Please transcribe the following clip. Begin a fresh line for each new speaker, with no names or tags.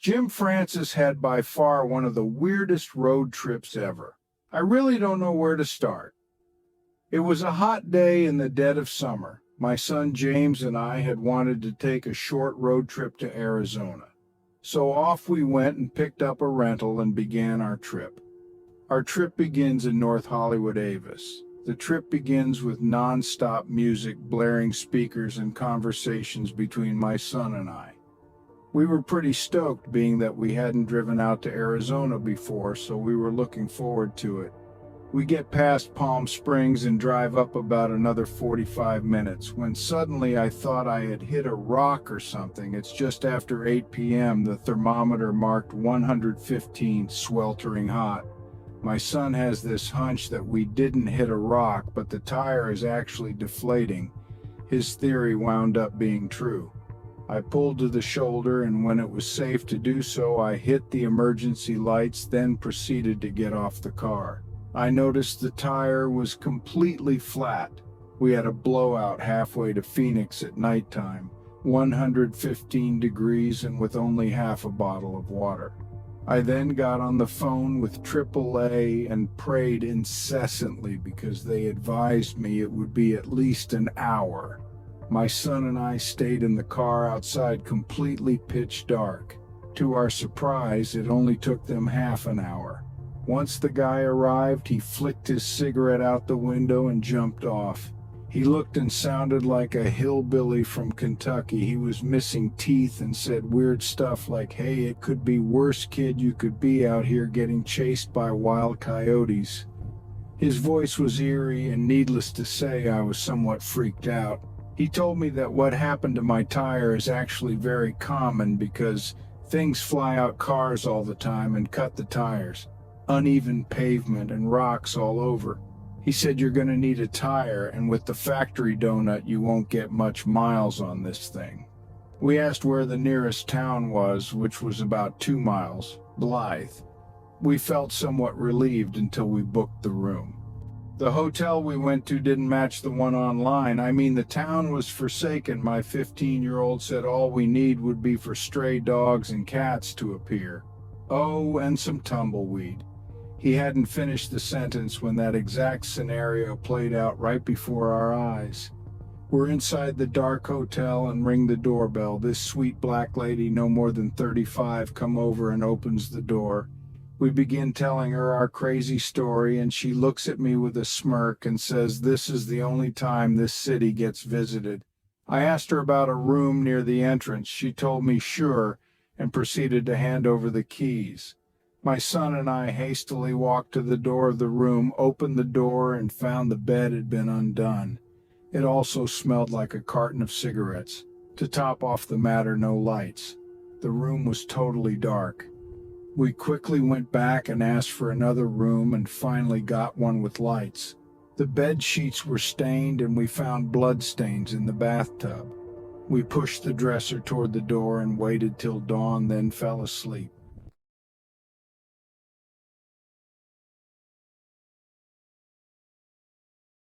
Jim Francis had by far one of the weirdest road trips ever. I really don't know where to start. It was a hot day in the dead of summer. My son James and I had wanted to take a short road trip to Arizona. So off we went and picked up a rental and began our trip. Our trip begins in North Hollywood, Avis. The trip begins with non-stop music, blaring speakers, and conversations between my son and I. We were pretty stoked, being that we hadn't driven out to Arizona before, so we were looking forward to it. We get past Palm Springs and drive up about another 45 minutes, when suddenly I thought I had hit a rock or something. It's just after 8 p.m. The thermometer marked 115, sweltering hot. My son has this hunch that we didn't hit a rock, but the tire is actually deflating. His theory wound up being true. I pulled to the shoulder, and when it was safe to do so, I hit the emergency lights, then proceeded to get off the car. I noticed the tire was completely flat. We had a blowout halfway to Phoenix at nighttime, 115 degrees and with only half a bottle of water. I then got on the phone with AAA and prayed incessantly because they advised me it would be at least an hour. My son and I stayed in the car outside, completely pitch dark. To our surprise, it only took them half an hour. Once the guy arrived, he flicked his cigarette out the window and jumped off. He looked and sounded like a hillbilly from Kentucky. He was missing teeth and said weird stuff like, "Hey, it could be worse, kid. You could be out here getting chased by wild coyotes." His voice was eerie, and needless to say, I was somewhat freaked out. He told me that what happened to my tire is actually very common because things fly out cars all the time and cut the tires. Uneven pavement and rocks all over. He said you're going to need a tire, and with the factory donut you won't get much miles on this thing. We asked where the nearest town was, which was about 2 miles, Blythe. We felt somewhat relieved until we booked the room. The hotel we went to didn't match the one online. I mean, the town was forsaken. My 15-year-old said all we need would be for stray dogs and cats to appear. Oh, and some tumbleweed. He hadn't finished the sentence when that exact scenario played out right before our eyes. We're inside the dark hotel and ring the doorbell. This sweet black lady, no more than 35, come over and opens the door. We begin telling her our crazy story, and she looks at me with a smirk and says this is the only time this city gets visited. I asked her about a room near the entrance. She told me sure, and proceeded to hand over the keys. My son and I hastily walked to the door of the room, opened the door, and found the bed had been undone. It also smelled like a carton of cigarettes. To top off the matter, no lights. The room was totally dark. We quickly went back and asked for another room and finally got one with lights. The bed sheets were stained and we found blood stains in the bathtub. We pushed the dresser toward the door and waited till dawn, then fell asleep.